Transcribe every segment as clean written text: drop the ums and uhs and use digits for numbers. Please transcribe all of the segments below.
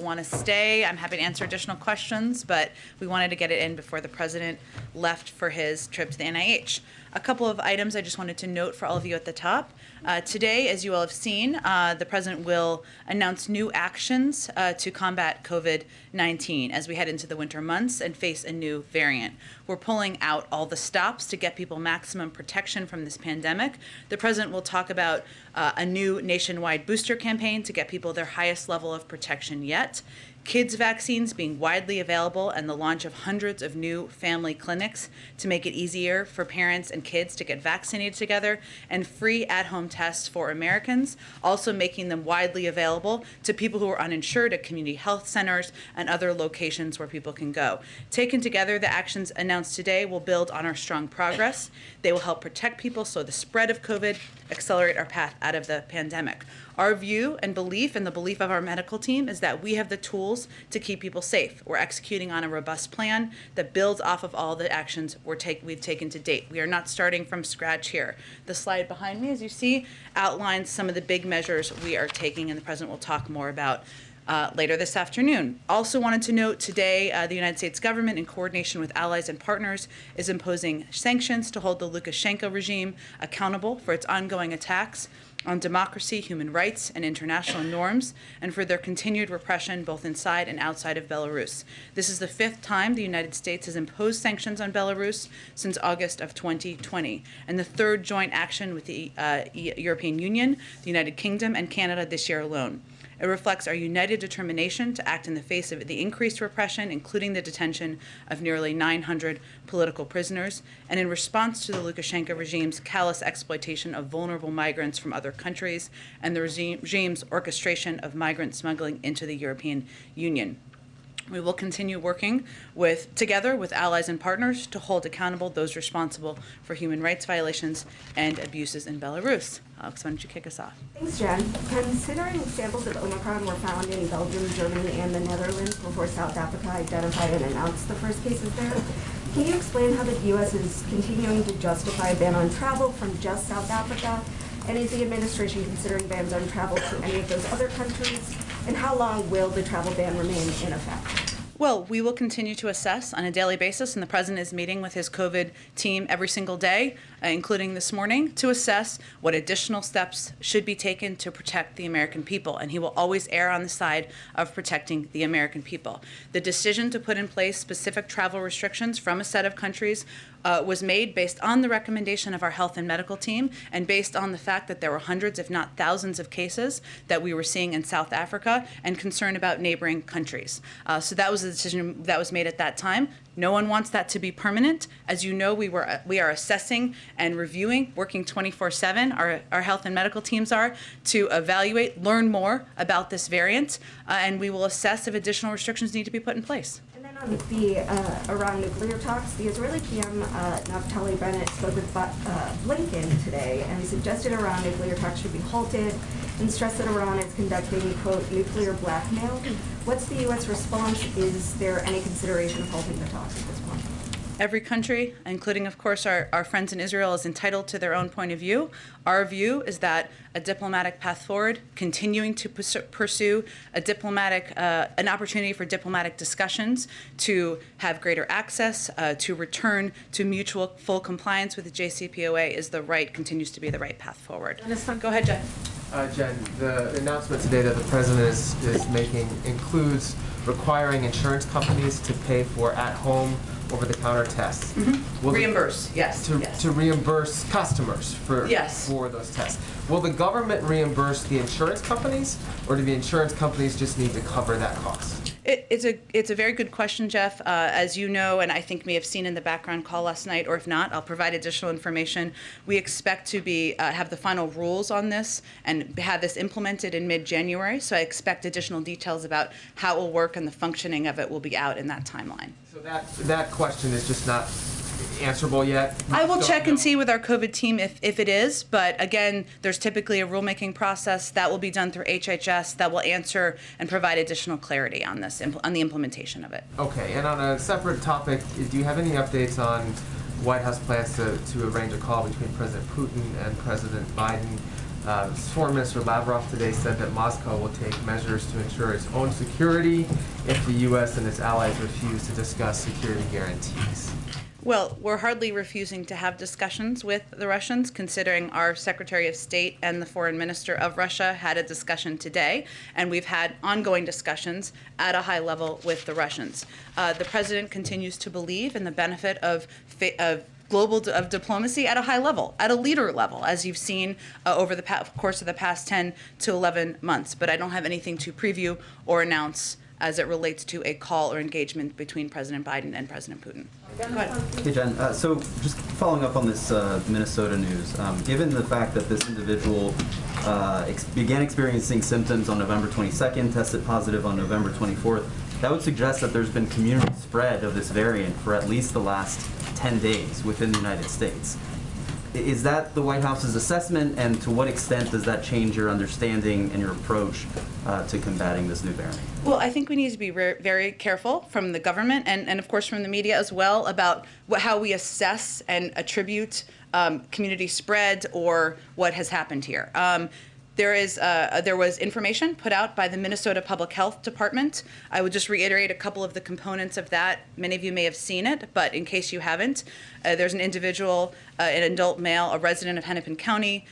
Want to stay. I'm happy to answer additional questions, but we wanted to get it in before the president left for his trip to the NIH. A couple of items I just wanted to note for all of you at the top. Today, as you all have seen, the president will announce new actions to combat COVID-19 as we head into the winter months and face a new variant. We're pulling out all the stops to get people maximum protection from this pandemic. The president will talk about a new nationwide booster campaign to get people their highest level of protection yet. Kids vaccines being widely available and the launch of hundreds of new family clinics to make it easier for parents and kids to get vaccinated together, and free at-home tests for Americans, also making them widely available to people who are uninsured at community health centers and other locations where people can go. Taken together, the actions announced today will build on our strong progress. They will help protect people, slow the spread of COVID, accelerate our path out of the pandemic. Our view and belief, and the belief of our medical team, is that we have the tools to keep people safe. We're executing on a robust plan that builds off of all the actions we've taken to date. We are not starting from scratch here. The slide behind me, as you see, outlines some of the big measures we are taking, and the president will talk more about later this afternoon. Also wanted to note today, the United States government, in coordination with allies and partners, is imposing sanctions to hold the Lukashenko regime accountable for its ongoing attacks on democracy, human rights, and international norms, and for their continued repression both inside and outside of Belarus. This is the 5th time the United States has imposed sanctions on Belarus since August of 2020, and the 3rd joint action with the European Union, the United Kingdom, and Canada this year alone. It reflects our united determination to act in the face of the increased repression, including the detention of nearly 900 political prisoners, and in response to the Lukashenko regime's callous exploitation of vulnerable migrants from other countries and the regime's orchestration of migrant smuggling into the European Union. We will continue working together with allies and partners to hold accountable those responsible for human rights violations and abuses in Belarus. Alex, why don't you kick us off? Thanks, Jen. Considering samples of Omicron were found in Belgium, Germany, and the Netherlands before South Africa identified and announced the first cases there, can you explain how the U.S. is continuing to justify a ban on travel from just South Africa? And is the administration considering bans on travel to any of those other countries? And how long will the travel ban remain in effect? Well, we will continue to assess on a daily basis, and the president is meeting with his COVID team every single day, including this morning, to assess what additional steps should be taken to protect the American people. And he will always err on the side of protecting the American people. The decision to put in place specific travel restrictions from a set of countries was made based on the recommendation of our health and medical team, and based on the fact that there were hundreds, if not thousands, of cases that we were seeing in South Africa, and concern about neighboring countries. So that was the decision that was made at that time. No one wants that to be permanent. As you know, we are assessing and reviewing, working 24/7. Our health and medical teams are, to evaluate, learn more about this variant, and we will assess if additional restrictions need to be put in place. On the Iran nuclear talks, the Israeli PM Naftali Bennett spoke with Blinken today and suggested Iran nuclear talks should be halted and stressed that Iran is conducting, quote, nuclear blackmail. What's the U.S. response? Is there any consideration of halting the talks at this point? Every country, including, of course, our friends in Israel, is entitled to their own point of view. Our view is that a diplomatic path forward, continuing to pursue an opportunity for diplomatic discussions to have greater access, to return to mutual full compliance with the JCPOA continues to be the right path forward. Go ahead, Jen. Jen, the announcement today that the president is making includes requiring insurance companies to pay for at-home over-the-counter tests. Mm-hmm. Reimburse, yes. To reimburse customers for those tests. Will the government reimburse the insurance companies, or do the insurance companies just need to cover that cost? It's a very good question, Jeff. As you know, and I think may have seen in the background call last night, or if not, I'll provide additional information. We expect to have the final rules on this and have this implemented in mid-January. So I expect additional details about how it will work and the functioning of it will be out in that timeline. So that question is just not answerable yet? I will check and see with our COVID team if it is, but again, there's typically a rulemaking process that will be done through HHS that will answer and provide additional clarity on this, on the implementation of it. Okay, and on a separate topic, do you have any updates on White House plans to arrange a call between President Putin and President Biden Foreign Minister Lavrov today said that Moscow will take measures to ensure its own security if the U.S. and its allies refuse to discuss security guarantees. Well, we're hardly refusing to have discussions with the Russians, considering our Secretary of State and the Foreign Minister of Russia had a discussion today, and we've had ongoing discussions at a high level with the Russians. The President continues to believe in the benefit of diplomacy at a high level, at a leader level, as you've seen over the course of the past 10 to 11 months. But I don't have anything to preview or announce as it relates to a call or engagement between President Biden and President Putin. Go ahead. Hey, Jen. So just following up on this Minnesota news, given the fact that this individual began experiencing symptoms on November 22nd, tested positive on November 24th, that would suggest that there's been community spread of this variant for at least the last 10 days within the United States. Is that the White House's assessment, and to what extent does that change your understanding and your approach to combating this new variant? Well, I think we need to be very careful from the government and of course from the media as well about how we assess and attribute community spread or what has happened here. There was information put out by the Minnesota Public Health Department. I would just reiterate a couple of the components of that. Many of you may have seen it, but in case you haven't, there's an individual, an adult male, a resident of Hennepin County.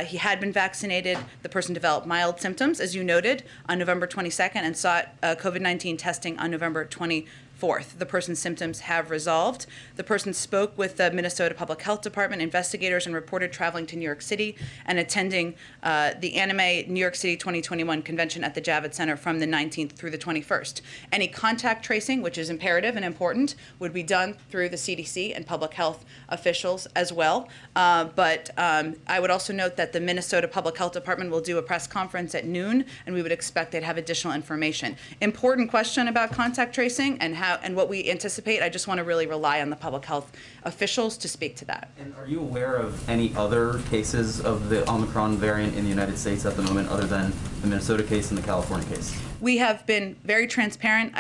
He had been vaccinated. The person developed mild symptoms, as you noted, on November 22nd and sought COVID-19 testing on November 24th. The person's symptoms have resolved. The person spoke with the Minnesota Public Health Department investigators and reported traveling to New York City and attending the Anime New York City 2021 convention at the Javits Center from the 19th through the 21st. Any contact tracing, which is imperative and important, would be done through the CDC and public health officials as well. But I would also note that the Minnesota Public Health Department will do a press conference at noon, and we would expect they'd have additional information. Important question about contact tracing and what we anticipate. I just want to really rely on the public health officials to speak to that. And are you aware of any other cases of the Omicron variant in the United States at the moment, other than the Minnesota case and the California case? We have been very transparent.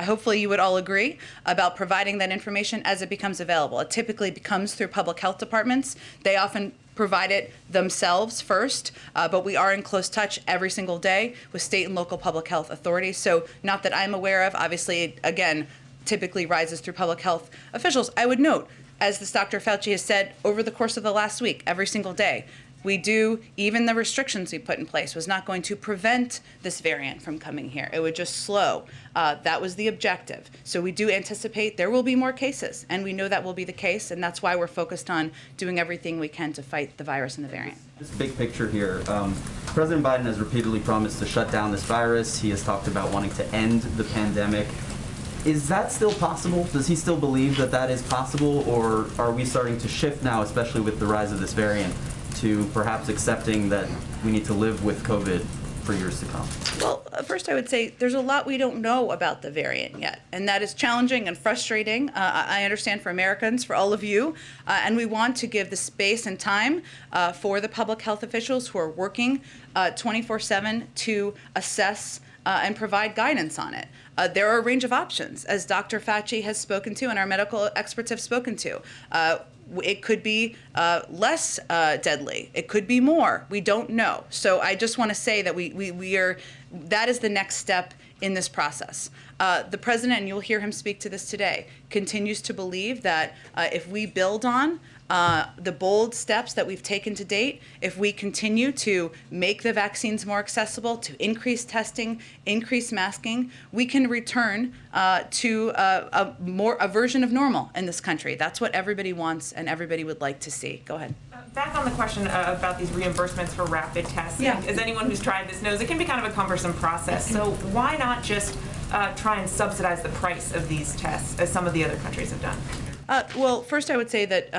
Hopefully you would all agree about providing that information as it becomes available. It typically comes through public health departments. They often provide it themselves first, but we are in close touch every single day with state and local public health authorities. So not that I'm aware of, obviously, it, again, typically rises through public health officials. I would note, as this Dr. Fauci has said over the course of the last week, every single day, even the restrictions we put in place was not going to prevent this variant from coming here. It would just slow. That was the objective. So we do anticipate there will be more cases, and we know that will be the case, and that's why we're focused on doing everything we can to fight the virus and the variant. Just big picture here. President Biden has repeatedly promised to shut down this virus. He has talked about wanting to end the pandemic. Is that still possible? Does he still believe that that is possible, or are we starting to shift now, especially with the rise of this variant, to perhaps accepting that we need to live with COVID for years to come? Well, first I would say there's a lot we don't know about the variant yet, and that is challenging and frustrating. I understand for Americans, for all of you, and we want to give the space and time for the public health officials who are working 24/7 to assess and provide guidance on it. There are a range of options, as Dr. Fauci has spoken to and our medical experts have spoken to. It could be less deadly. It could be more. We don't know. So I just want to say that that is the next step in this process. The president, and you'll hear him speak to this today, continues to believe that if we build on the bold steps that we've taken to date, if we continue to make the vaccines more accessible, to increase testing, increase masking, we can return to a version of normal in this country. That's what everybody wants and everybody would like to see. Go ahead. Back on the question about these reimbursements for rapid testing, as anyone who's tried this knows, it can be kind of a cumbersome process. So why not just try and subsidize the price of these tests, as some of the other countries have done? Well, first I would say that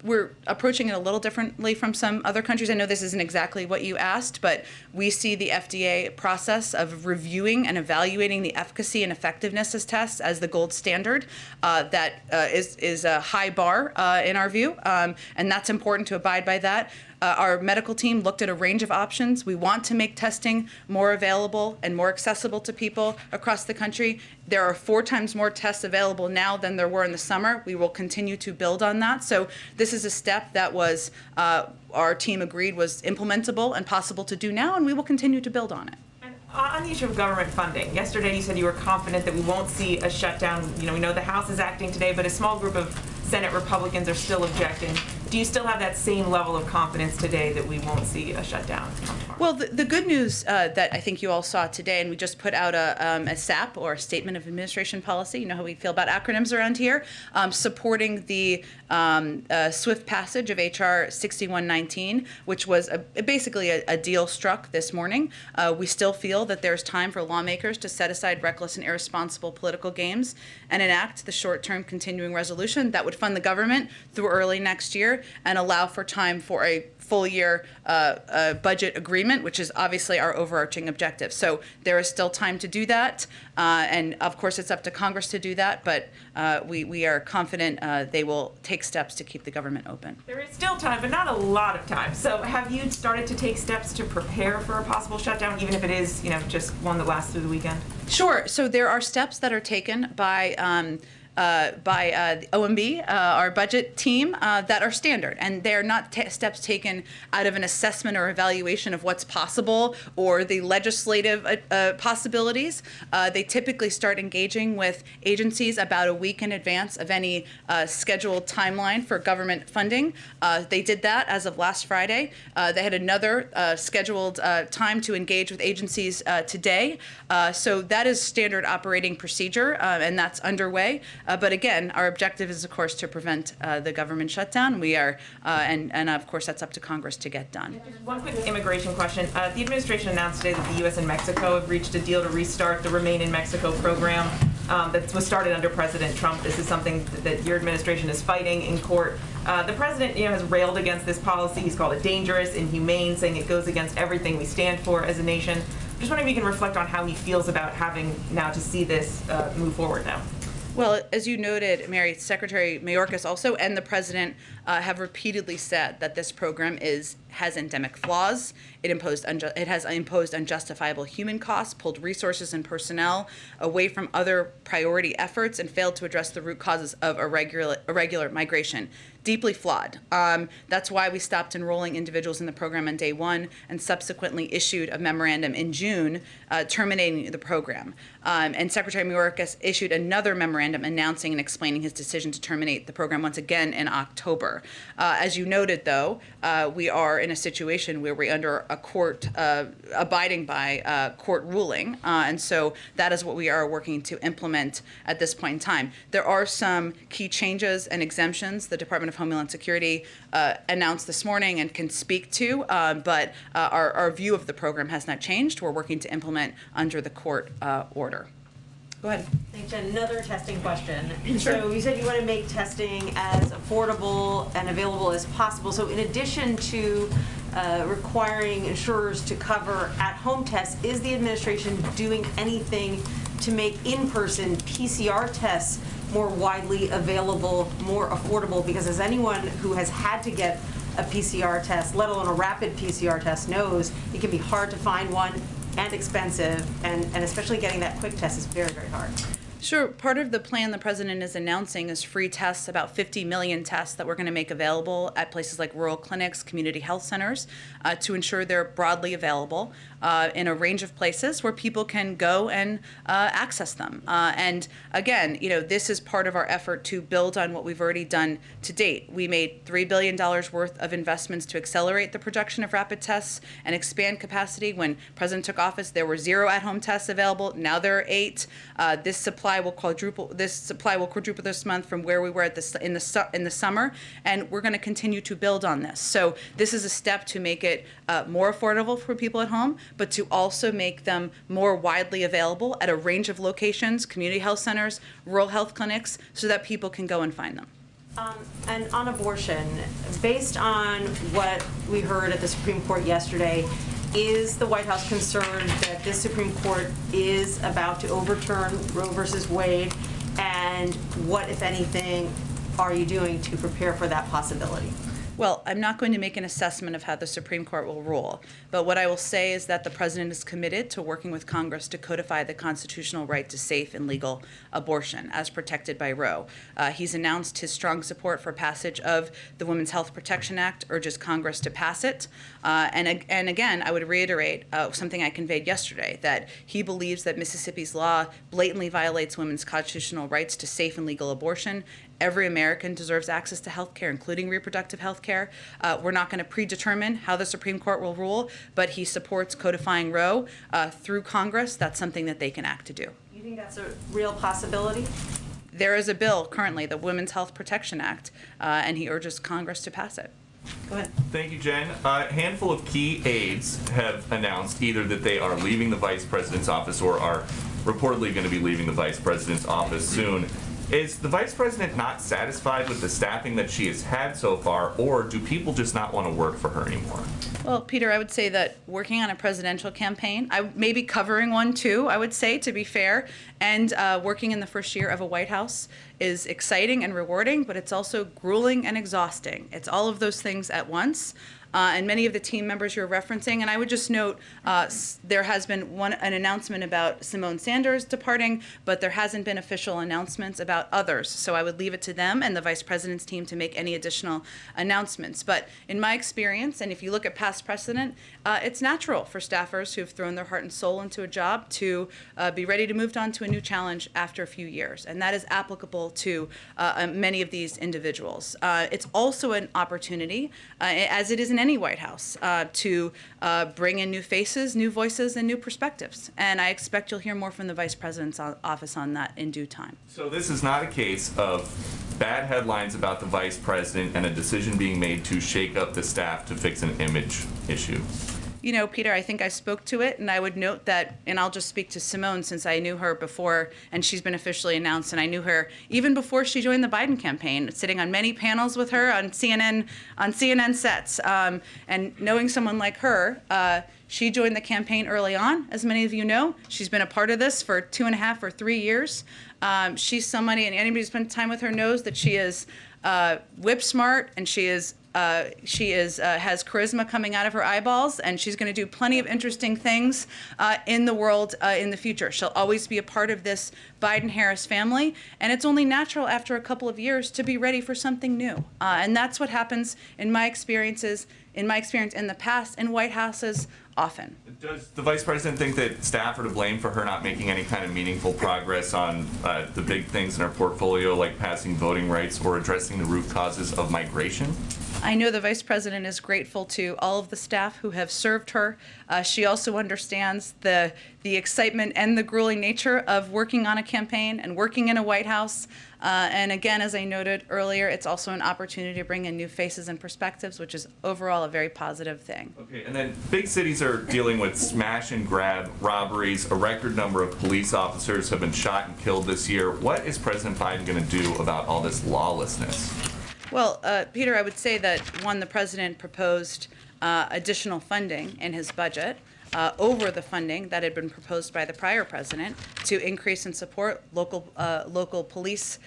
we're approaching it a little differently from some other countries. I know this isn't exactly what you asked, but we see the FDA process of reviewing and evaluating the efficacy and effectiveness of tests as the gold standard. That is a high bar in our view, and that's important to abide by that. Our medical team looked at a range of options. We want to make testing more available and more accessible to people across the country. There are 4 times more tests available now than there were in the summer. We will continue to build on that. So this is a step that was, our team agreed was implementable and possible to do now, and we will continue to build on it. On the issue of government funding, yesterday you said you were confident that we won't see a shutdown. You know, we know the House is acting today, but a small group of Senate Republicans are still objecting. Do you still have that same level of confidence today that we won't see a shutdown tomorrow? Well, the good news that I think you all saw today, and we just put out a SAP, or a Statement of Administration Policy, you know how we feel about acronyms around here, supporting the swift passage of H.R. 6119, which was basically a deal struck this morning. We still feel that there's time for lawmakers to set aside reckless and irresponsible political games and enact the short-term continuing resolution that would fund the government through early next year and allow for time for a full year budget agreement, which is obviously our overarching objective. So there is still time to do that. And of course, it's up to Congress to do that, but we are confident they will take steps to keep the government open. There is still time, but not a lot of time. So have you started to take steps to prepare for a possible shutdown, even if it is, you know, just one that lasts through the weekend? Sure. So there are steps that are taken by the OMB, our budget team, that are standard. And they're not steps taken out of an assessment or evaluation of what's possible or the legislative possibilities. They typically start engaging with agencies about a week in advance of any scheduled timeline for government funding. They did that as of last Friday. They had another scheduled time to engage with agencies today. So that is standard operating procedure, and that's underway. But again, our objective is, of course, to prevent the government shutdown. We are, and of course, that's up to Congress to get done. One quick immigration question. The administration announced today that the U.S. and Mexico have reached a deal to restart the Remain in Mexico program that was started under President Trump. This is something that your administration is fighting in court. The president, you know, has railed against this policy. He's called it dangerous, inhumane, saying it goes against everything we stand for as a nation. Just wondering if you can reflect on how he feels about having now to see this move forward now. Well, as you noted, Mary, Secretary Mayorkas also and the president have repeatedly said that this program has endemic flaws. It has imposed unjustifiable human costs, pulled resources and personnel away from other priority efforts, and failed to address the root causes of irregular migration. Deeply flawed. That's why we stopped enrolling individuals in the program on day 1 and subsequently issued a memorandum in June terminating the program. And Secretary Mayorkas issued another memorandum announcing and explaining his decision to terminate the program once again in October. As you noted, though, we are in a situation where we're under a court, abiding by court ruling, and so that is what we are working to implement at this point in time. There are some key changes and exemptions the Department of Homeland Security announced this morning and can speak to, but our view of the program has not changed. We're working to implement under the court order. Go ahead. Thanks, Jen. Another testing question. Sure. So you said you want to make testing as affordable and available as possible. So in addition to requiring insurers to cover at-home tests, is the administration doing anything to make in-person PCR tests more widely available, more affordable? Because as anyone who has had to get a PCR test, let alone a rapid PCR test, knows it can be hard to find one and expensive, and especially getting that quick test is very, very hard. Sure. Part of the plan the president is announcing is free tests, about 50 million tests that we're going to make available at places like rural clinics, community health centers, to ensure they're broadly available in a range of places where people can go and access them. And again, you know, this is part of our effort to build on what we've already done to date. We made $3 billion worth of investments to accelerate the production of rapid tests and expand capacity. When President took office, there were 0 at-home tests available. Now there are 8. This supply will quadruple this month from where we were at in the summer, and we're going to continue to build on this. So this is a step to make it more affordable for people at home, but to also make them more widely available at a range of locations, community health centers, rural health clinics, so that people can go and find them. And on abortion, based on what we heard at the Supreme Court yesterday, is the White House concerned that this Supreme Court is about to overturn Roe versus Wade? And what, if anything, are you doing to prepare for that possibility? Well, I'm not going to make an assessment of how the Supreme Court will rule, but what I will say is that the President is committed to working with Congress to codify the constitutional right to safe and legal abortion as protected by Roe. He's announced his strong support for passage of the Women's Health Protection Act, urges Congress to pass it. And again, I would reiterate something I conveyed yesterday, that he believes that Mississippi's law blatantly violates women's constitutional rights to safe and legal abortion. Every American deserves access to health care, including reproductive health care. We're not going to predetermine how the Supreme Court will rule, but he supports codifying Roe through Congress. That's something that they can act to do. You think that's a real possibility? There is a bill currently, the Women's Health Protection Act, and he urges Congress to pass it. Go ahead. Thank you, Jen. A handful of key aides have announced either that they are leaving the vice president's office or are reportedly going to be leaving the vice president's office soon. Is the vice president not satisfied with the staffing that she has had so far, or do people just not want to work for her anymore? Well, Peter, I would say that working on a presidential campaign, I may be covering one too, I would say, to be fair, and working in the first year of a White House is exciting and rewarding, but it's also grueling and exhausting. It's all of those things at once. And many of the team members you're referencing, and I would just note there has been an announcement about Simone Sanders departing, but there hasn't been official announcements about others. So I would leave it to them and the vice president's team to make any additional announcements. But in my experience, and if you look at past precedent, it's natural for staffers who have thrown their heart and soul into a job to be ready to move on to a new challenge after a few years. And that is applicable to many of these individuals. It's also an opportunity, as it is in any White House, to bring in new faces, new voices, and new perspectives. And I expect you'll hear more from the Vice President's office on that in due time. So this is not a case of bad headlines about the vice president and a decision being made to shake up the staff to fix an image issue. You know, Peter, I think I spoke to it, and I would note that, and I'll just speak to Simone since I knew her before, and she's been officially announced, and I knew her even before she joined the Biden campaign, sitting on many panels with her on CNN sets. And knowing someone like her, she joined the campaign early on, as many of you know. She's been a part of this for 2.5 or 3 years. She's somebody, and anybody who's spent time with her knows that she is whip smart, and she has charisma coming out of her eyeballs, and she's going to do plenty of interesting things in the world in the future. She'll always be a part of this Biden-Harris family, and it's only natural after a couple of years to be ready for something new. And that's what happens in my experience in the past in White Houses often. Does the vice president think that staff are to blame for her not making any kind of meaningful progress on the big things in her portfolio, like passing voting rights or addressing the root causes of migration? I know the vice president is grateful to all of the staff who have served her. She also understands the excitement and the grueling nature of working on a campaign and working in a White House. And again, as I noted earlier, it's also an opportunity to bring in new faces and perspectives, which is overall a very positive thing. Okay, and then big cities are dealing with smash and grab robberies. A record number of police officers have been shot and killed this year. What is President Biden going to do about all this lawlessness? Well, Peter, I would say that, one, the president proposed additional funding in his budget over the funding that had been proposed by the prior president to increase and support local police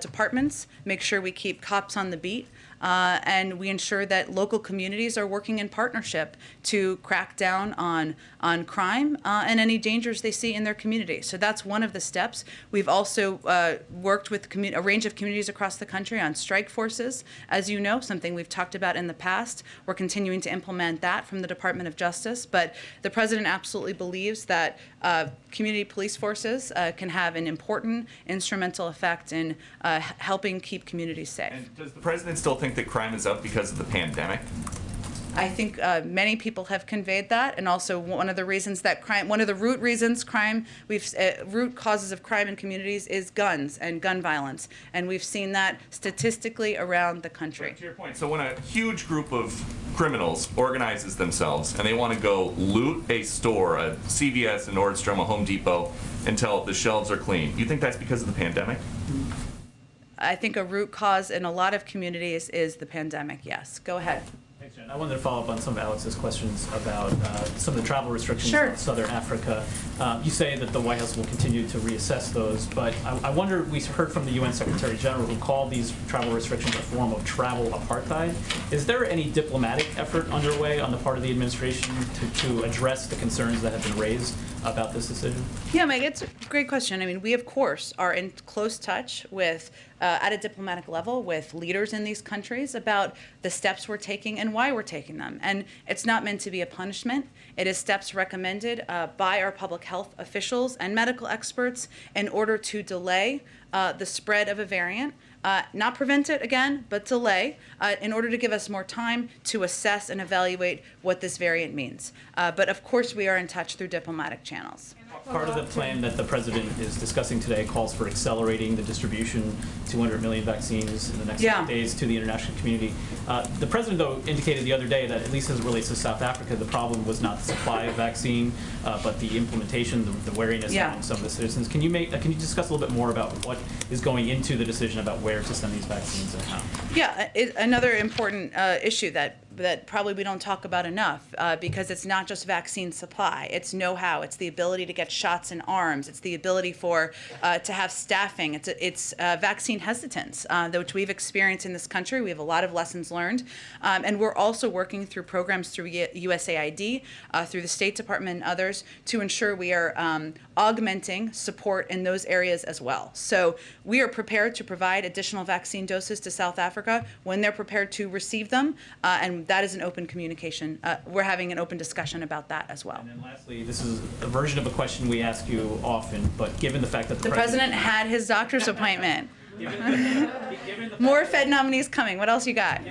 departments, make sure we keep cops on the beat, and we ensure that local communities are working in partnership to crack down on crime and any dangers they see in their community. So that's one of the steps. We've also worked with a range of communities across the country on strike forces, as you know, something we've talked about in the past. We're continuing to implement that from the Department of Justice, but the president absolutely believes that community police forces can have an important instrumental effect in helping keep communities safe. And does the president still think that crime is up because of the pandemic? I think many people have conveyed that, and also one of the reasons that one of the root causes of crime in communities is guns and gun violence, and we've seen that statistically around the country. Right, to your point, so when a huge group of criminals organizes themselves and they want to go loot a store, a CVS, a Nordstrom, a Home Depot, until the shelves are clean, you think that's because of the pandemic? I think a root cause in a lot of communities is the pandemic, yes. Go ahead. Thanks, Jen. I wanted to follow up on some of Alex's questions about some of the travel restrictions Sure. in Southern Africa. You say that the White House will continue to reassess those, but I wonder, we heard from the UN Secretary General who called these travel restrictions a form of travel apartheid. Is there any diplomatic effort underway on the part of the administration to address the concerns that have been raised about this decision? Yeah, Mike, it's a great question. I mean, we, of course, are in close touch with, at a diplomatic level, with leaders in these countries about the steps we're taking and why we're taking them. And it's not meant to be a punishment. It is steps recommended by our public health officials and medical experts in order to delay the spread of a variant. Not prevent it again, but delay, in order to give us more time to assess and evaluate what this variant means. But of course, we are in touch through diplomatic channels. Part of the plan that the president is discussing today calls for accelerating the distribution, 200 million vaccines in the next few days to the international community. The president, though, indicated the other day that, at least as it relates to South Africa, the problem was not the supply of vaccine, but the implementation, the wariness among some of the citizens. Can you discuss a little bit more about what is going into the decision about where to send these vaccines and how? Yeah, another important issue that probably we don't talk about enough, because it's not just vaccine supply. It's know-how. It's the ability to get shots in arms. It's the ability for to have staffing. It's vaccine hesitance, which we've experienced in this country. We have a lot of lessons learned, and we're also working through programs through USAID, through the State Department and others, to ensure we are augmenting support in those areas as well. So we are prepared to provide additional vaccine doses to South Africa when they're prepared to receive them, and that is an open communication. We're having an open discussion about that as well. And then lastly, this is a version of a question we ask you often, but given the fact that the president had his doctor's appointment. given the More Fed nominees coming. What else you got?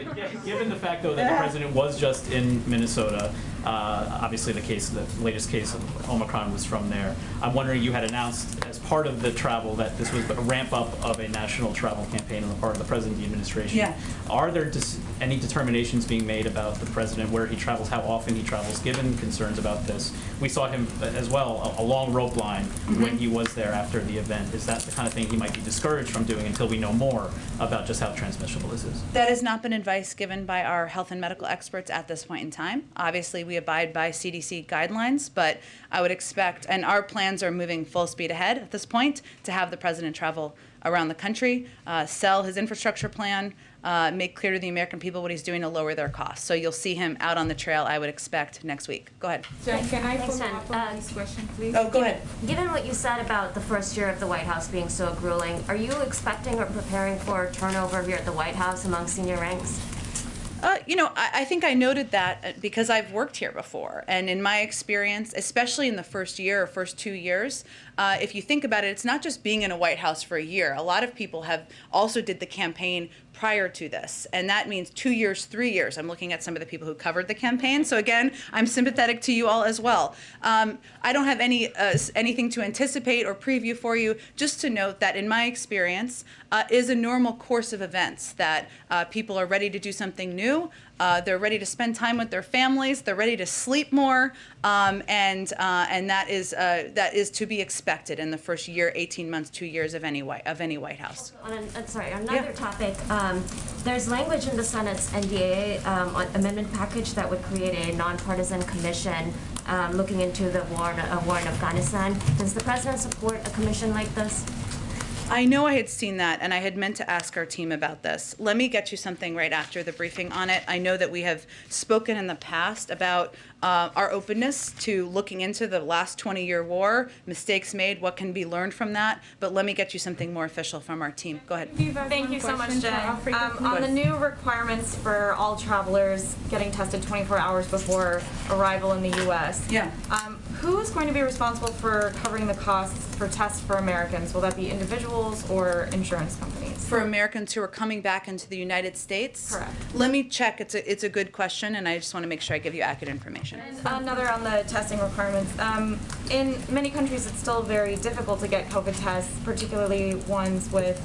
Given the fact, though, that the president was just in Minnesota, obviously the latest case of Omicron was from there. I'm wondering, you had announced as part of the travel that this was a ramp up of a national travel campaign on the part of the president and the administration. Yeah. Are there any determinations being made about the president, where he travels, how often he travels, given concerns about this? We saw him as well, a long rope line when he was there after the event. Is that the kind of thing he might be discouraged from doing until we know more about just how transmissible this is? That has not been advice given by our health and medical experts at this point in time. Obviously, we abide by CDC guidelines, but I would expect, and our plans are moving full speed ahead at this point, to have the president travel around the country, sell his infrastructure plan, make clear to the American people what he's doing to lower their costs. So you'll see him out on the trail, I would expect, next week. Go ahead. Jen, can I Thanks, follow Jen. up on this question, please? Oh, go ahead. Given what you said about the first year of the White House being so grueling, are you expecting or preparing for turnover here at the White House among senior ranks? I think I noted that because I've worked here before. And in my experience, especially in the first year or first 2 years, if you think about it, it's not just being in a White House for a year. A lot of people have also did the campaign prior to this. And that means 2 years, 3 years. I'm looking at some of the people who covered the campaign. So again, I'm sympathetic to you all as well. I don't have anything to anticipate or preview for you, just to note that in my experience, is a normal course of events that people are ready to do something new. They're ready to spend time with their families. They're ready to sleep more, and that is to be expected in the first year, 18 months, 2 years of any White House. On another topic, there's language in the Senate's NDAA amendment package that would create a nonpartisan commission looking into the war in Afghanistan. Does the president support a commission like this? I know I had seen that, and I had meant to ask our team about this. Let me get you something right after the briefing on it. I know that we have spoken in the past about our openness to looking into the last 20-year war, mistakes made, what can be learned from that. But let me get you something more official from our team. Go ahead. Thank you so much, Jen. On the new requirements for all travelers getting tested 24 hours before arrival in the U.S., who's going to be responsible for covering the costs for tests for Americans? Will that be individuals or insurance companies? For Americans who are coming back into the United States? Correct. Let me check. It's a good question, and I just want to make sure I give you accurate information. And another on the testing requirements. In many countries, it's still very difficult to get COVID tests, particularly ones with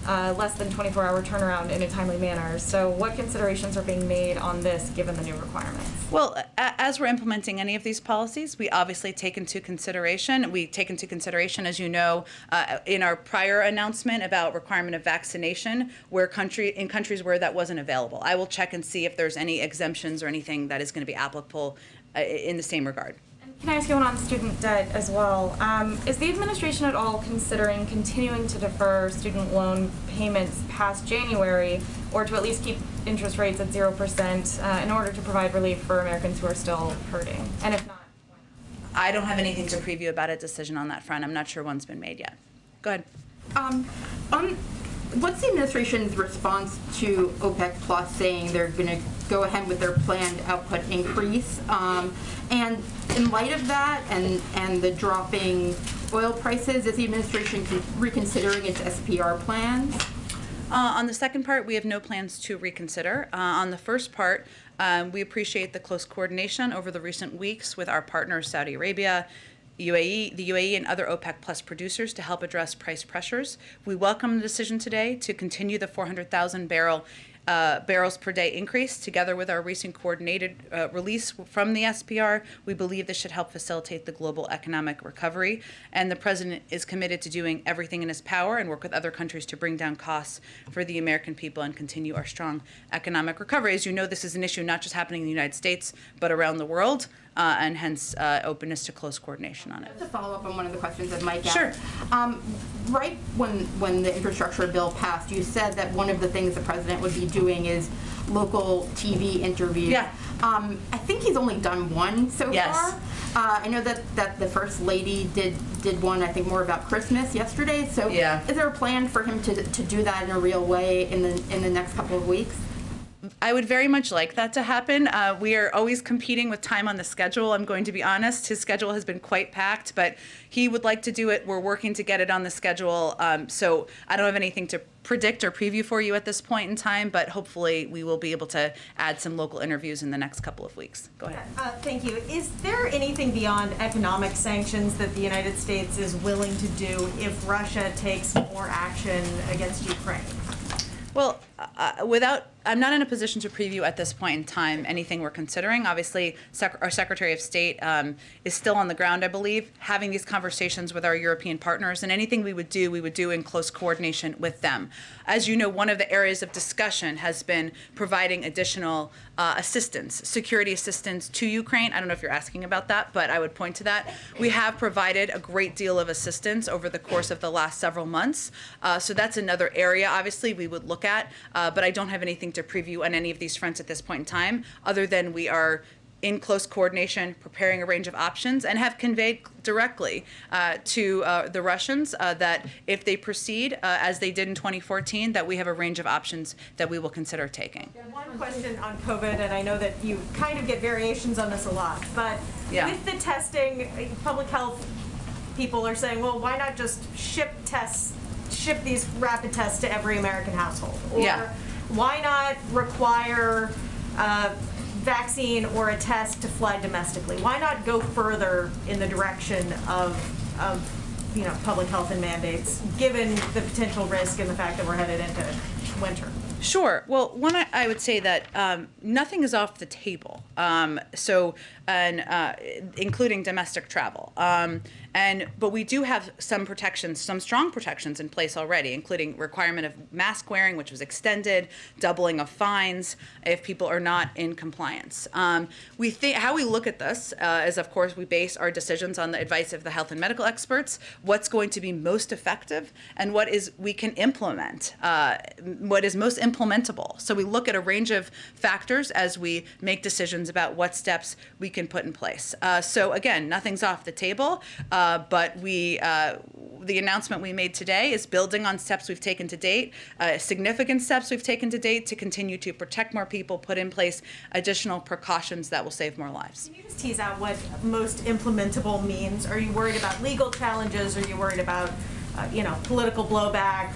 less than 24-hour turnaround in a timely manner. So what considerations are being made on this given the new requirements? Well, as we're implementing any of these policies, we obviously take into consideration, as you know, in our prior announcement about requirement of vaccination, in countries where that wasn't available. I will check and see if there's any exemptions or anything that is going to be applicable in the same regard. Can I ask you one on student debt as well? Is the administration at all considering continuing to defer student loan payments past January, or to at least keep interest rates at 0% in order to provide relief for Americans who are still hurting? And if not, I don't have anything to preview about a decision on that front. I'm not sure one's been made yet. Go ahead. What's the administration's response to OPEC Plus saying they're going to go ahead with their planned output increase? And in light of that and the dropping oil prices, is the administration reconsidering its SPR plans? On the second part, we have no plans to reconsider. On the first part, we appreciate the close coordination over the recent weeks with our partners, Saudi Arabia, the UAE and other OPEC Plus producers to help address price pressures. We welcome the decision today to continue the 400,000 barrels per day increase. Together with our recent coordinated release from the SPR, we believe this should help facilitate the global economic recovery. And the president is committed to doing everything in his power and work with other countries to bring down costs for the American people and continue our strong economic recovery. As you know, this is an issue not just happening in the United States, but around the world. And hence openness to close coordination on it. Just to follow up on one of the questions that Mike asked. Sure. Right when the infrastructure bill passed, you said that one of the things the president would be doing is local TV interviews. Yeah. I think he's only done one so far. I know that the First Lady did one, I think, more about Christmas yesterday. So yeah. Is there a plan for him to do that in a real way in the next couple of weeks? I would very much like that to happen. We are always competing with time on the schedule. I'm going to be honest. His schedule has been quite packed, but he would like to do it. We're working to get it on the schedule. So I don't have anything to predict or preview for you at this point in time, but hopefully we will be able to add some local interviews in the next couple of weeks. Go ahead. Thank you. Is there anything beyond economic sanctions that the United States is willing to do if Russia takes more action against Ukraine? Well, I'm not in a position to preview at this point in time anything we're considering. Obviously, our Secretary of State is still on the ground, I believe, having these conversations with our European partners, and anything we would do in close coordination with them. As you know, one of the areas of discussion has been providing additional assistance, security assistance to Ukraine. I don't know if you're asking about that, but I would point to that. We have provided a great deal of assistance over the course of the last several months. So that's another area, obviously, we would look at, but I don't have anything to preview on any of these fronts at this point in time, other than we are in close coordination, preparing a range of options, and have conveyed directly to the Russians that if they proceed as they did in 2014, that we have a range of options that we will consider taking. One question on COVID, and I know that you kind of get variations on this a lot, but with the testing, public health people are saying, well, why not just ship these rapid tests to every American household? Or why not require vaccine or a test to fly domestically? Why not go further in the direction of public health and mandates, given the potential risk and the fact that we're headed into winter? Sure. Well, one, I would say that nothing is off the table, including domestic travel. But we do have some protections, some strong protections in place already, including requirement of mask wearing, which was extended, doubling of fines if people are not in compliance. How we look at this is, of course, we base our decisions on the advice of the health and medical experts, what's going to be most effective, and what we can implement, what is most implementable. So we look at a range of factors as we make decisions about what steps we can put in place. So again, nothing's off the table. But the announcement we made today is building on steps we've taken to date, significant steps we've taken to date to continue to protect more people, put in place additional precautions that will save more lives. Can you just tease out what most implementable means? Are you worried about legal challenges? Are you worried about, political blowback?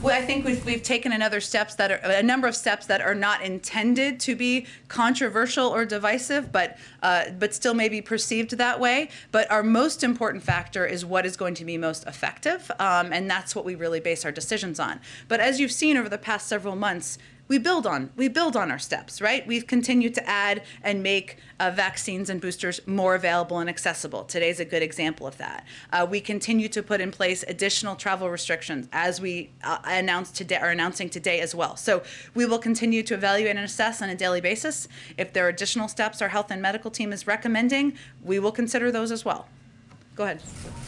Well, I think we've taken a number of steps that are not intended to be controversial or divisive, but still may be perceived that way. But our most important factor is what is going to be most effective, and that's what we really base our decisions on. But as you've seen over the past several months, we build on our steps, right? We've continued to add and make vaccines and boosters more available and accessible. Today's a good example of that. We continue to put in place additional travel restrictions, as we are announcing today as well. So we will continue to evaluate and assess on a daily basis. If there are additional steps our health and medical team is recommending, we will consider those as well. Go ahead.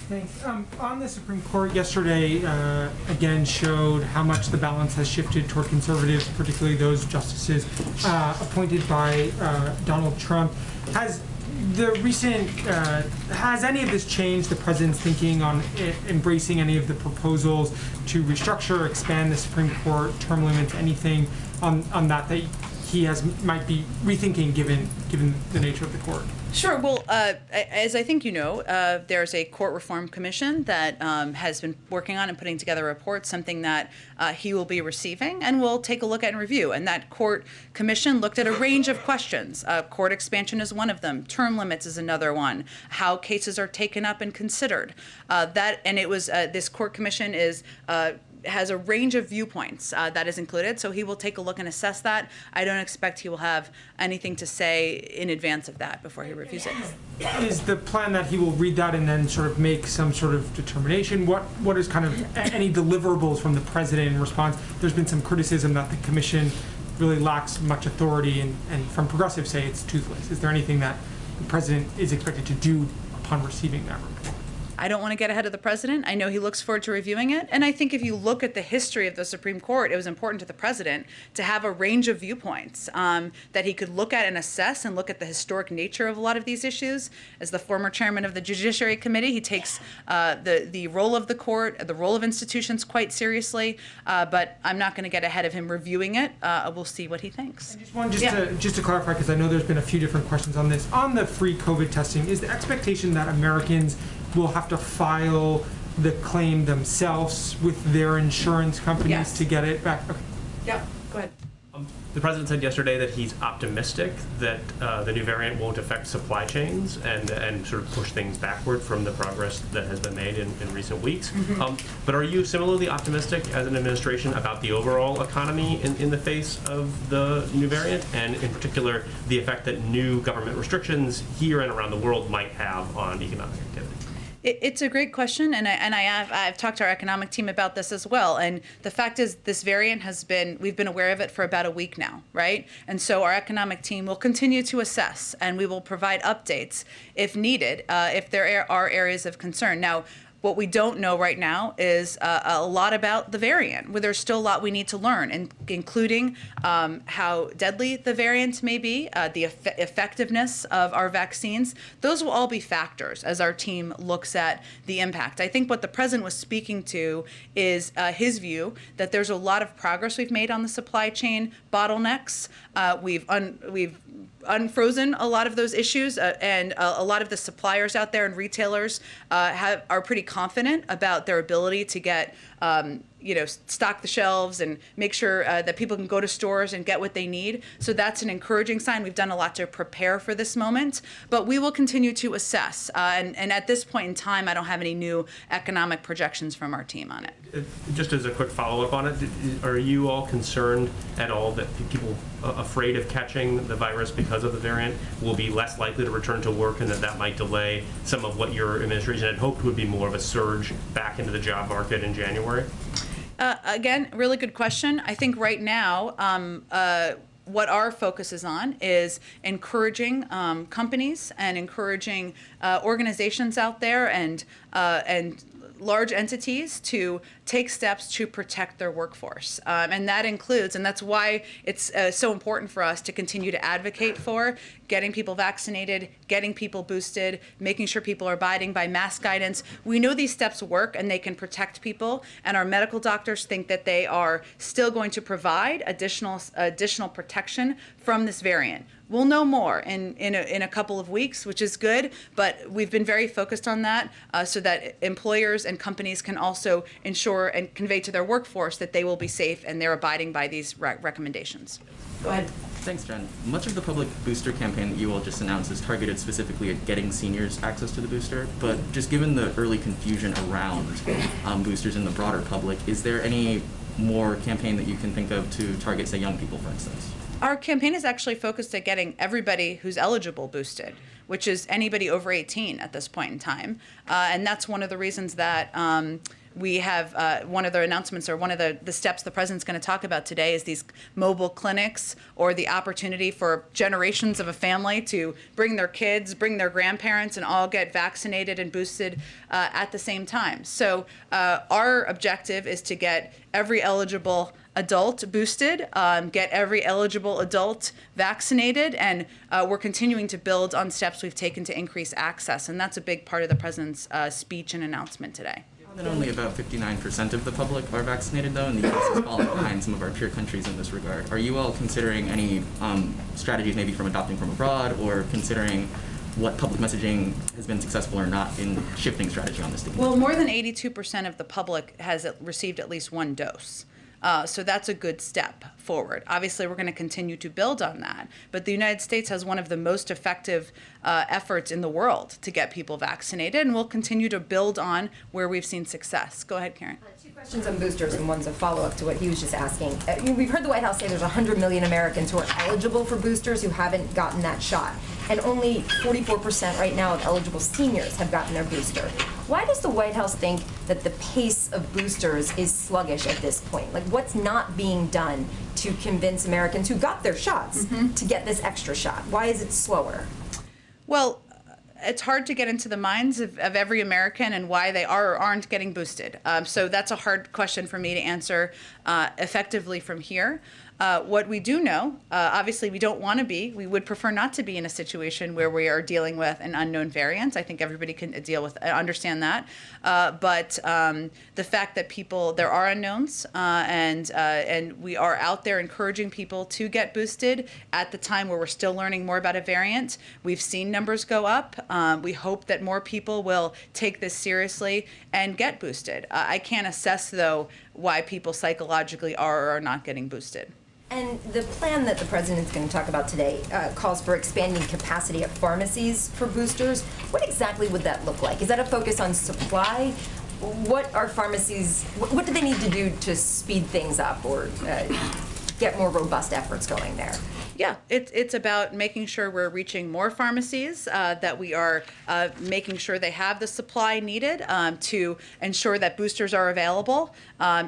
Thanks. On the Supreme Court yesterday, again showed how much the balance has shifted toward conservatives, particularly those justices appointed by Donald Trump. Has any of this changed the president's thinking on embracing any of the proposals to restructure, or expand the Supreme Court term limits, anything on that he might be rethinking given the nature of the court? Sure. Well, as I think you know, there's a court reform commission that has been working on and putting together a report, something that he will be receiving and will take a look at and review. And that court commission looked at a range of questions. Court expansion is one of them. Term limits is another one. How cases are taken up and considered. This court commission has a range of viewpoints that is included, so he will take a look and assess that. I don't expect he will have anything to say in advance of that before he reviews it. Is the plan that he will read that and then sort of make some sort of determination? What is kind of any deliverables from the president in response? There's been some criticism that the commission really lacks much authority, and from progressives say it's toothless. Is there anything that the president is expected to do upon receiving that report? I don't want to get ahead of the president. I know he looks forward to reviewing it. And I think if you look at the history of the Supreme Court, it was important to the president to have a range of viewpoints that he could look at and assess, and look at the historic nature of a lot of these issues. As the former chairman of the Judiciary Committee, he takes the role of the court, the role of institutions quite seriously. But I'm not going to get ahead of him reviewing it. We'll see what he thinks. Just to clarify, because I know there's been a few different questions on this. On the free COVID testing, is the expectation that Americans will have to file the claim themselves with their insurance companies to get it back? Okay. Yeah, go ahead. The president said yesterday that he's optimistic that the new variant won't affect supply chains and sort of push things backward from the progress that has been made in recent weeks. Mm-hmm. But are you similarly optimistic as an administration about the overall economy in the face of the new variant, and in particular the effect that new government restrictions here and around the world might have on economic activity? It's a great question, and I've talked to our economic team about this as well. And the fact is, this variant we've been aware of it for about a week now, right? And so our economic team will continue to assess, and we will provide updates if needed, if there are areas of concern. Now, what we don't know right now is a lot about the variant, where there's still a lot we need to learn, including how deadly the variant may be, the effectiveness of our vaccines. Those will all be factors as our team looks at the impact. I think what the president was speaking to is his view that there's a lot of progress we've made on the supply chain bottlenecks. We've unfrozen a lot of those issues, and a lot of the suppliers out there and retailers are pretty confident about their ability to get stock the shelves and make sure that people can go to stores and get what they need. So that's an encouraging sign. We've done a lot to prepare for this moment, but we will continue to assess. And at this point in time, I don't have any new economic projections from our team on it. Just as a quick follow-up on it, are you all concerned at all that people afraid of catching the virus because of the variant will be less likely to return to work, and that might delay some of what your administration had hoped would be more of a surge back into the job market in January? Again, really good question. I think right now, what our focus is on is encouraging companies and encouraging organizations out there and large entities to take steps to protect their workforce. And that includes, and that's why it's so important for us to continue to advocate for getting people vaccinated, getting people boosted, making sure people are abiding by mask guidance. We know these steps work and they can protect people, and our medical doctors think that they are still going to provide additional protection from this variant. We'll know more in a couple of weeks, which is good, but we've been very focused on that so that employers and companies can also ensure and convey to their workforce that they will be safe and they're abiding by these recommendations. Go ahead. Thanks, Jen. Much of the public booster campaign that you all just announced is targeted specifically at getting seniors access to the booster, but just given the early confusion around boosters in the broader public, is there any more campaign that you can think of to target, say, young people, for instance? Our campaign is actually focused at getting everybody who's eligible boosted, which is anybody over 18 at this point in time. And that's one of the reasons that we have one of the announcements or one of the steps the president's going to talk about today is these mobile clinics, or the opportunity for generations of a family to bring their kids, bring their grandparents, and all get vaccinated and boosted at the same time. So our objective is to get every eligible adult boosted, get every eligible adult vaccinated, and we're continuing to build on steps we've taken to increase access, and that's a big part of the president's speech and announcement today. That only about 59% of the public are vaccinated, though, and the U.S. is falling behind some of our peer countries in this regard. Are you all considering any strategies maybe from adopting from abroad, or considering what public messaging has been successful or not in shifting strategy on this thing? Well, more than 82% of the public has received at least one dose. So that's a good step forward. Obviously, we're going to continue to build on that. But the United States has one of the most effective efforts in the world to get people vaccinated, and we'll continue to build on where we've seen success. Go ahead, Karen. Two questions on boosters, and one's a follow-up to what he was just asking. We've heard the White House say there's 100 million Americans who are eligible for boosters who haven't gotten that shot, and only 44% right now of eligible seniors have gotten their booster. Why does the White House think that the pace of boosters is sluggish at this point? Like, what's not being done to convince Americans who got their shots to get this extra shot? Why is it slower? Well, it's hard to get into the minds of every American and why they are or aren't getting boosted. So that's a hard question for me to answer effectively from here. What we do know, obviously we don't want to be, we would prefer not to be in a situation where we are dealing with an unknown variant. I think everybody can understand that. But the fact that there are unknowns, and we are out there encouraging people to get boosted at the time where we're still learning more about a variant. We've seen numbers go up. We hope that more people will take this seriously and get boosted. I can't assess, though, why people psychologically are or are not getting boosted. And the plan that the president's going to talk about today calls for expanding capacity at pharmacies for boosters. What exactly would that look like? Is that a focus on supply? What are pharmacies, what do they need to do to speed things up or get more robust efforts going there? Yeah, it's about making sure we're reaching more pharmacies, that we are making sure they have the supply needed to ensure that boosters are available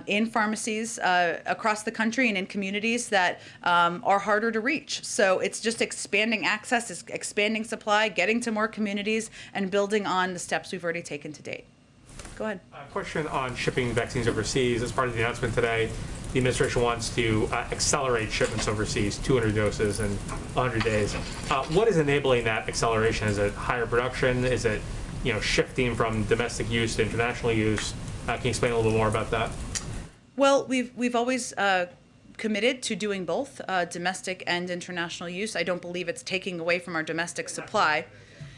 in pharmacies across the country and in communities that are harder to reach. So it's just expanding access, it's expanding supply, getting to more communities, and building on the steps we've already taken to date. Go ahead. A question on shipping vaccines overseas. As part of the announcement today, the administration wants to accelerate shipments overseas, 200 doses in 100 days. What is enabling that acceleration? Is it higher production? Is it shifting from domestic use to international use? Can you explain a little bit more about that? Well, we've always committed to doing both domestic and international use. I don't believe it's taking away from our domestic supply.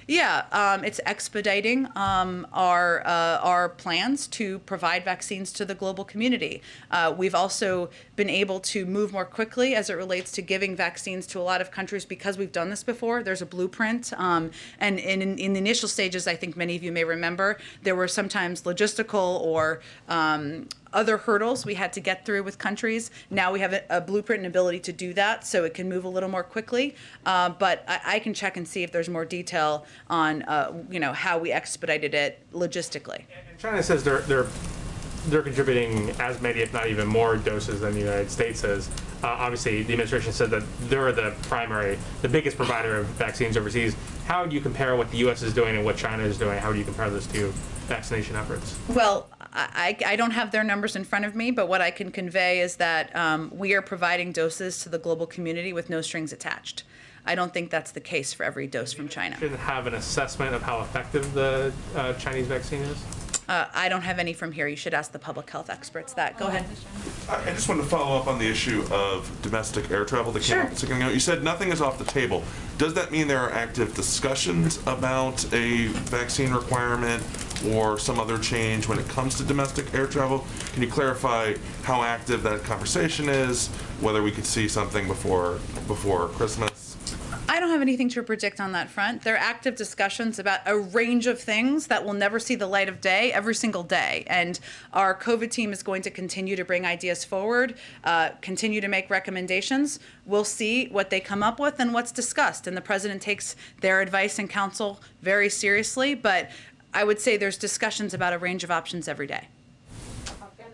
Yeah, it's expediting our plans to provide vaccines to the global community. We've also been able to move more quickly as it relates to giving vaccines to a lot of countries because we've done this before. There's a blueprint. And in the initial stages, I think many of you may remember, there were sometimes logistical or other hurdles we had to get through with countries. Now we have a blueprint and ability to do that, so it can move a little more quickly. But I can check and see if there's more detail on how we expedited it logistically. And China says they're contributing as many, if not even more, doses than the United States is. Obviously, the administration said that they're the biggest provider of vaccines overseas. How do you compare what the U.S. is doing and what China is doing? How do you compare those two vaccination efforts? Well, I don't have their numbers in front of me, but what I can convey is that we are providing doses to the global community with no strings attached. I don't think that's the case for every dose from China. Should have an assessment of how effective the Chinese vaccine is? I don't have any from here. You should ask the public health experts that. Go ahead. I just wanted to follow up on the issue of domestic air travel that came up a second ago. You said nothing is off the table. Does that mean there are active discussions about a vaccine requirement or some other change when it comes to domestic air travel? Can you clarify how active that conversation is, whether we could see something before Christmas? I don't have anything to predict on that front. There are active discussions about a range of things that will never see the light of day every single day. And our COVID team is going to continue to bring ideas forward, continue to make recommendations. We'll see what they come up with and what's discussed. And the president takes their advice and counsel very seriously. But I would say there's discussions about a range of options every day.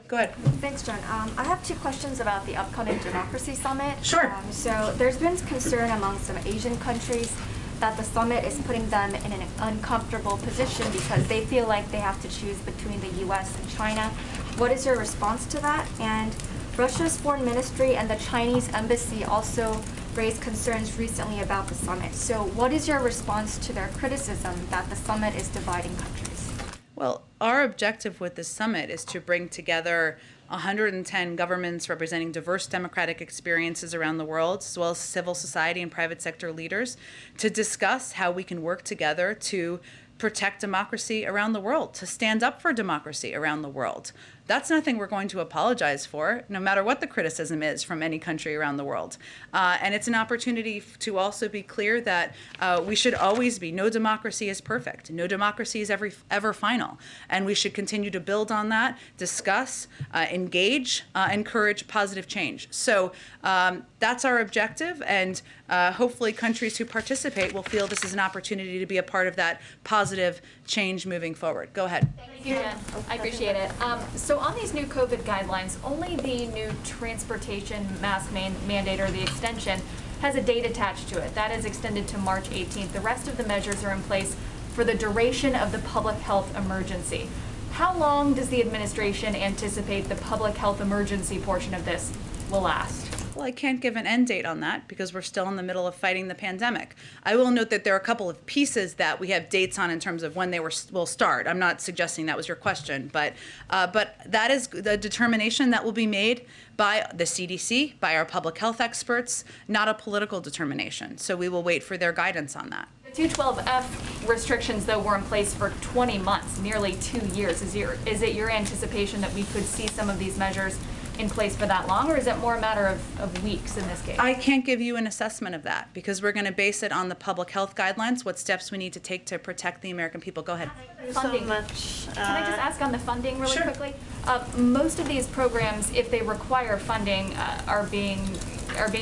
Go ahead. Thanks, Jen. I have two questions about the upcoming Democracy Summit. Sure. So there's been concern among some Asian countries that the summit is putting them in an uncomfortable position because they feel like they have to choose between the U.S. and China. What is your response to that? And Russia's foreign ministry and the Chinese embassy also raised concerns recently about the summit. So what is your response to their criticism that the summit is dividing countries? Well, our objective with this summit is to bring together 110 governments representing diverse democratic experiences around the world, as well as civil society and private sector leaders, to discuss how we can work together to protect democracy around the world, to stand up for democracy around the world. That's nothing we're going to apologize for, no matter what the criticism is from any country around the world. And it's an opportunity to also be clear that we should always be, no democracy is perfect. No democracy is ever final. And we should continue to build on that, discuss, engage, encourage positive change. So that's our objective, and hopefully countries who participate will feel this is an opportunity to be a part of that positive change moving forward. Go ahead. Thank you, Jen. I appreciate it. So on these new COVID guidelines, only the new transportation mask mandate or the extension has a date attached to it. That is extended to March 18th. The rest of the measures are in place for the duration of the public health emergency. How long does the administration anticipate the public health emergency portion of this will last? Well, I can't give an end date on that because we're still in the middle of fighting the pandemic. I will note that there are a couple of pieces that we have dates on in terms of when they will start. I'm not suggesting that was your question, but that is the determination that will be made by the CDC, by our public health experts, not a political determination. So we will wait for their guidance on that. The 212F restrictions, though, were in place for 20 months, nearly 2 years. Is it your anticipation that we could see some of these measures in place for that long, or is it more a matter of weeks in this case? I can't give you an assessment of that because we're going to base it on the public health guidelines, what steps we need to take to protect the American people. Go ahead. Funding. Can I just ask on the funding really quickly? Most of these programs, if they require funding, are being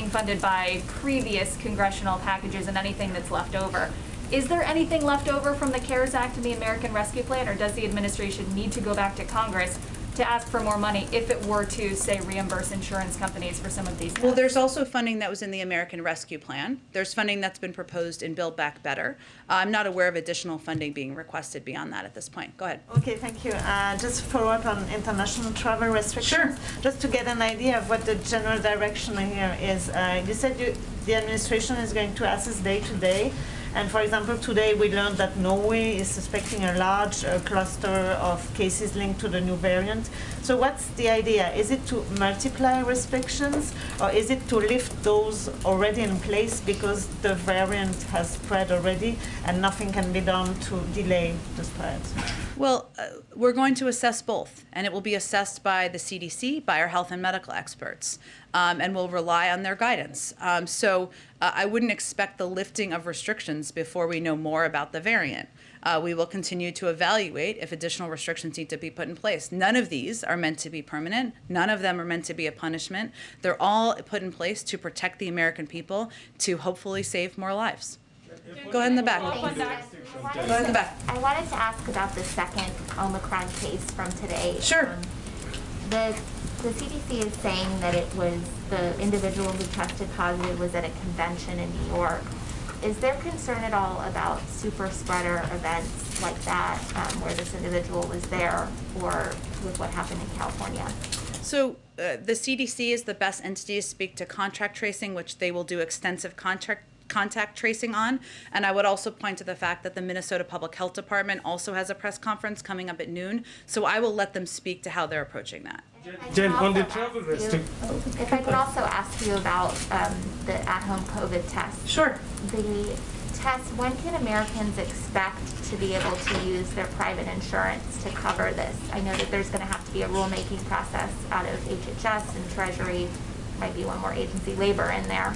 funded by previous congressional packages and anything that's left over. Is there anything left over from the CARES Act and the American Rescue Plan, or does the administration need to go back to Congress to ask for more money if it were to, say, reimburse insurance companies for some of these tests? Well, there's also funding that was in the American Rescue Plan. There's funding that's been proposed in Build Back Better. I'm not aware of additional funding being requested beyond that at this point. Go ahead. Okay, thank you. Just follow up on international travel restrictions. Sure. Just to get an idea of what the general direction here is. You said the administration is going to assess day to day. And for example, today we learned that Norway is suspecting a large cluster of cases linked to the new variant. So what's the idea? Is it to multiply restrictions, or is it to lift those already in place because the variant has spread already and nothing can be done to delay the spread? Well, we're going to assess both, and it will be assessed by the CDC, by our health and medical experts, and we'll rely on their guidance. So I wouldn't expect the lifting of restrictions before we know more about the variant. We will continue to evaluate if additional restrictions need to be put in place. None of these are meant to be permanent. None of them are meant to be a punishment. They're all put in place to protect the American people, to hopefully save more lives. Go ahead in the back. Go ahead in the back. I wanted to ask about the second Omicron case from today. Sure. The CDC is saying that it was the individual who tested positive was at a convention in New York. Is there concern at all about super spreader events like that, where this individual was there, or with what happened in California? So the CDC is the best entity to speak to contact tracing, which they will do extensive contact contact tracing on. And I would also point to the fact that the Minnesota Public Health Department also has a press conference coming up at noon. So I will let them speak to how they're approaching that. Jen, on the travel restriction. If I could also ask you about the at-home COVID test. Sure. The test, when can Americans expect to be able to use their private insurance to cover this? I know that there's going to have to be a rulemaking process out of HHS and Treasury, might be one more agency, labor in there.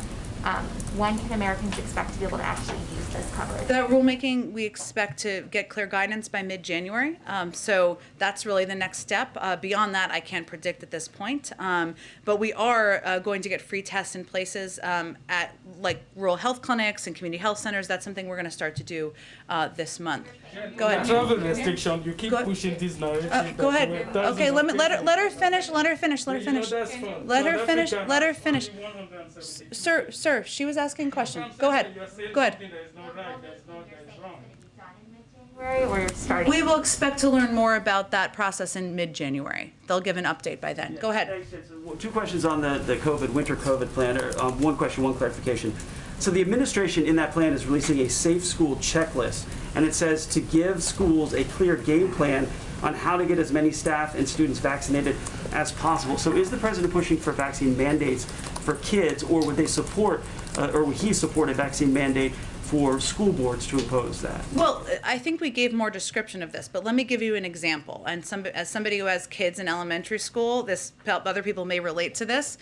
When can Americans expect to be able to actually use this coverage? The rulemaking, we expect to get clear guidance by mid-January. So that's really the next step. Beyond that, I can't predict at this point. But we are going to get free tests in places at like rural health clinics and community health centers. That's something we're going to start to do this month. Go ahead. Travel restriction, you keep pushing this narrative. Go ahead. Okay, let her finish. Let her finish. Let her finish. Let her finish. Let her finish. Sir, she was asking a question. Go ahead. Go ahead. We will expect to learn more about that process in mid-January. They'll give an update by then. Go ahead. Two questions on the winter COVID plan. One question, one clarification. So the administration in that plan is releasing a safe school checklist, and it says to give schools a clear game plan on how to get as many staff and students vaccinated as possible. So is the president pushing for vaccine mandates for kids, or would they support, or would he support a vaccine mandate for school boards to impose that? Well, I think we gave more description of this, but let me give you an example. And as somebody who has kids in elementary school, other people may relate to this.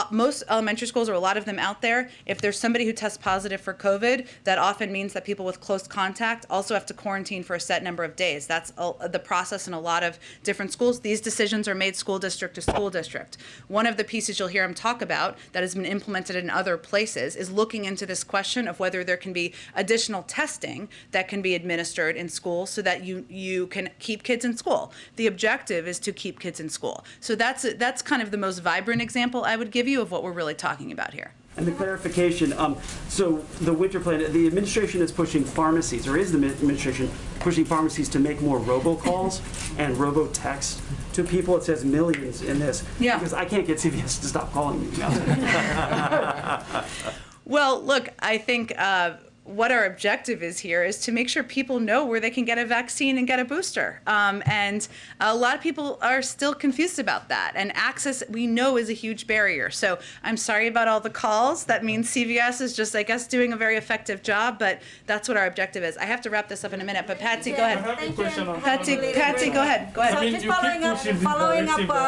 Most elementary schools, or a lot of them out there, if there's somebody who tests positive for COVID, that often means that people with close contact also have to quarantine for a set number of days. That's the process in a lot of different schools. These decisions are made school district to school district. One of the pieces you'll hear him talk about that has been implemented in other places is looking into this question of whether there can be additional testing that can be administered in schools so that you can keep kids in school. The objective is to keep kids in school. So that's kind of the most vibrant example I would give you of what we're really talking about here. And the clarification, so the winter plan, the administration is pushing pharmacies, or is the administration pushing pharmacies to make more robocalls and robo-text to people? It says millions in this. Yeah. Because I can't get CVS to stop calling me. Well, look, I think what our objective is here is to make sure people know where they can get a vaccine and get a booster. And a lot of people are still confused about that. And access, we know, is a huge barrier. So I'm sorry about all the calls. That means CVS is just, I guess, doing a very effective job, but that's what our objective is. I have to wrap this up in a minute, but Patsy, go ahead. Patsy, go ahead. Go ahead. So just following up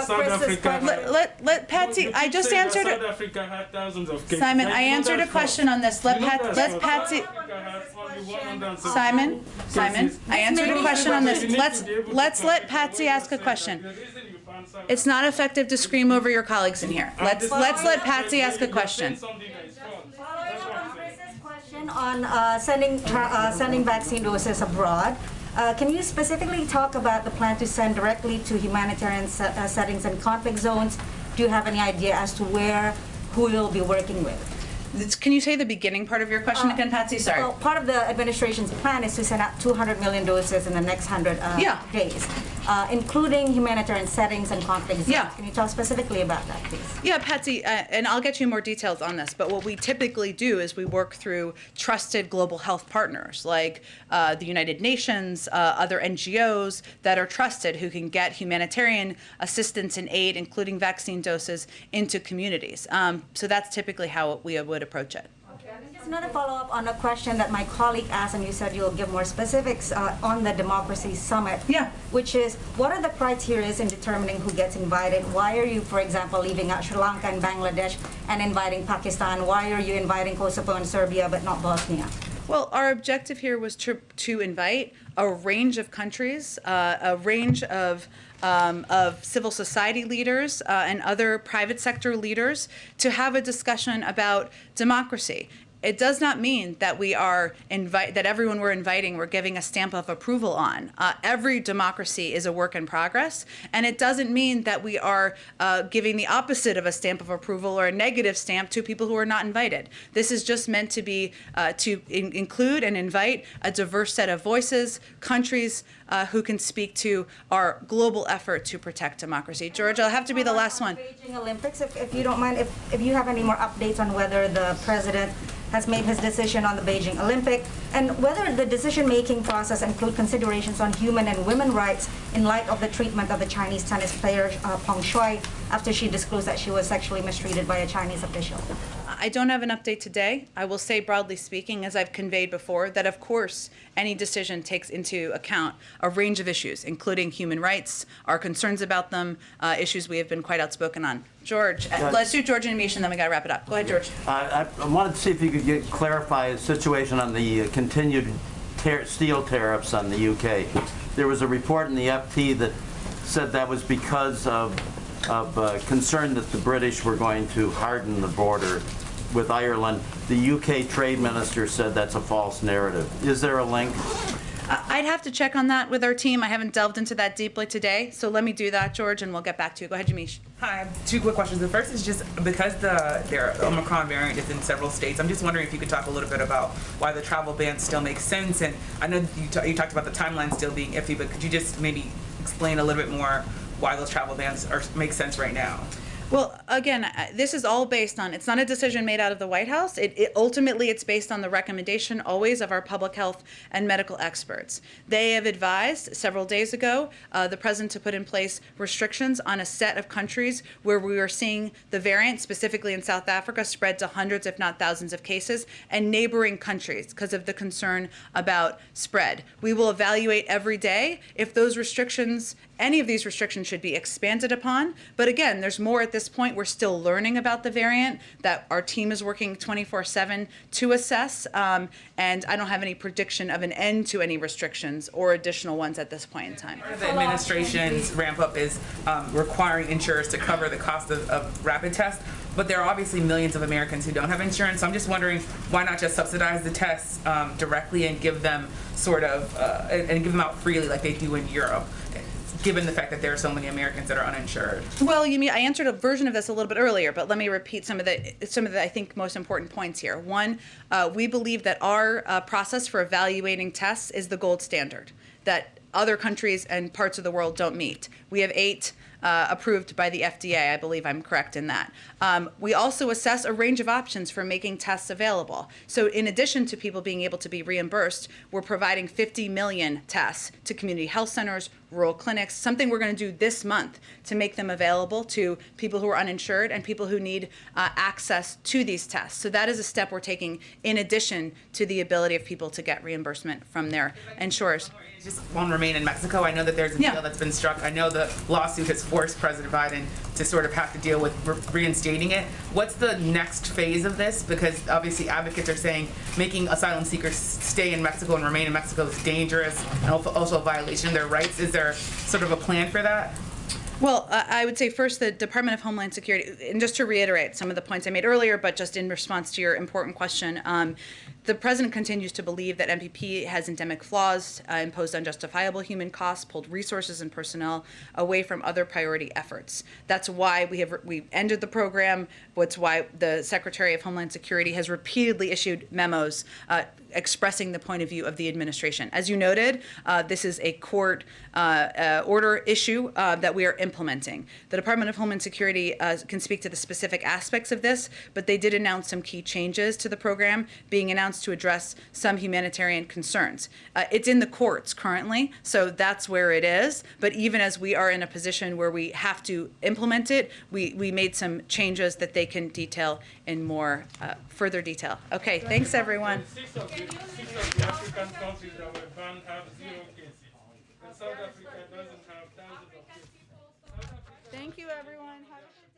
Chris's question. Let Patsy, I just answered it. South Africa had thousands of cases. Simon, I answered a question on this. Let Patsy. Simon, I answered a question on this. Let's let Patsy ask a question. It's not effective to scream over your colleagues in here. Let's let Patsy ask a question. On sending vaccine doses abroad. Can you specifically talk about the plan to send directly to humanitarian settings and conflict zones? Do you have any idea as to who you'll be working with? Can you say the beginning part of your question again, Patsy? Sorry. Well, part of the administration's plan is to send out 200 million doses in the next 100 days, including humanitarian settings and conflict zones. Yeah. Can you talk specifically about that, please? Yeah, Patsy, and I'll get you more details on this, but what we typically do is we work through trusted global health partners like the United Nations, other NGOs that are trusted who can get humanitarian assistance and aid, including vaccine doses, into communities. So that's typically how we would approach it. Just another follow-up on a question that my colleague asked, and you said you'll give more specifics on the Democracy Summit. Yeah. Which is, what are the criteria in determining who gets invited? Why are you, for example, leaving out Sri Lanka and Bangladesh and inviting Pakistan? Why are you inviting Kosovo and Serbia but not Bosnia? Well, our objective here was to invite a range of countries, a range of civil society leaders and other private sector leaders to have a discussion about democracy. It does not mean that that everyone we're inviting we're giving a stamp of approval on. Every democracy is a work in progress, and it doesn't mean that we are giving the opposite of a stamp of approval or a negative stamp to people who are not invited. This is just meant to be include and invite a diverse set of voices, countries who can speak to our global effort to protect democracy. George, I'll have to be the last one. Beijing Olympics, if you don't mind, if you have any more updates on whether the president has made his decision on the Beijing Olympic, and whether the decision-making process include considerations on human and women rights in light of the treatment of the Chinese tennis player Peng Shuai after she disclosed that she was sexually mistreated by a Chinese official. I don't have an update today. I will say, broadly speaking, as I've conveyed before, that of course any decision takes into account a range of issues, including human rights, our concerns about them, issues we have been quite outspoken on. George, let's do George and Amish, and then we got to wrap it up. Go ahead, George. I wanted to see if you could clarify the situation on the continued steel tariffs on the UK. There was a report in the FT that said that was because of concern that the British were going to harden the border with Ireland. The UK trade minister said that's a false narrative. Is there a link? I'd have to check on that with our team. I haven't delved into that deeply today, so let me do that, George, and we'll get back to you. Go ahead, Jamish. Hi, I have two quick questions. The first is just because the Omicron variant is in several states, I'm just wondering if you could talk a little bit about why the travel ban still makes sense. And I know you talked about the timeline still being iffy, but could you just maybe explain a little bit more why those travel bans make sense right now? Well, again, this is all based on, it's not a decision made out of the White House. Ultimately, it's based on the recommendation always of our public health and medical experts. They have advised several days ago the president to put in place restrictions on a set of countries where we are seeing the variant, specifically in South Africa, spread to hundreds, if not thousands of cases, and neighboring countries because of the concern about spread. We will evaluate every day if those restrictions, any of these restrictions should be expanded upon. But again, there's more at this point. We're still learning about the variant that our team is working 24/7 to assess. And I don't have any prediction of an end to any restrictions or additional ones at this point in time. Part of the administration's ramp up is requiring insurers to cover the cost of rapid tests. But there are obviously millions of Americans who don't have insurance. So I'm just wondering why not just subsidize the tests directly and give them and give them out freely like they do in Europe, given the fact that there are so many Americans that are uninsured? Well, I answered a version of this a little bit earlier, but let me repeat some of the I think most important points here. One, we believe that our process for evaluating tests is the gold standard that other countries and parts of the world don't meet. We have 8 approved by the FDA. I believe I'm correct in that. We also assess a range of options for making tests available. So in addition to people being able to be reimbursed, we're providing 50 million tests to community health centers, rural clinics, something we're going to do this month to make them available to people who are uninsured and people who need access to these tests. So that is a step we're taking in addition to the ability of people to get reimbursement from their insurers. Just won't remain in Mexico. I know that there's a deal that's been struck. I know the lawsuit has forced President Biden to sort of have to deal with reinstating it. What's the next phase of this? Because obviously advocates are saying making asylum seekers stay in Mexico and remain in Mexico is dangerous and also a violation of their rights. Is there sort of a plan for that? Well, I would say first the Department of Homeland Security, and just to reiterate some of the points I made earlier, but just in response to your important question, the president continues to believe that MPP has endemic flaws, imposed unjustifiable human costs, pulled resources and personnel away from other priority efforts. That's why we ended the program. That's why the Secretary of Homeland Security has repeatedly issued memos expressing the point of view of the administration. As you noted, this is a court order issue that we are implementing. The Department of Homeland Security can speak to the specific aspects of this, but they did announce some key changes to the program being announced to address some humanitarian concerns. It's in the courts currently, so that's where it is. But even as we are in a position where we have to implement it, we made some changes that they can detail in more further detail. Okay, thanks everyone. 6 of the African countries that were banned have 0 cases. And South Africa doesn't have thousands of cases. Thank you, everyone. Have a good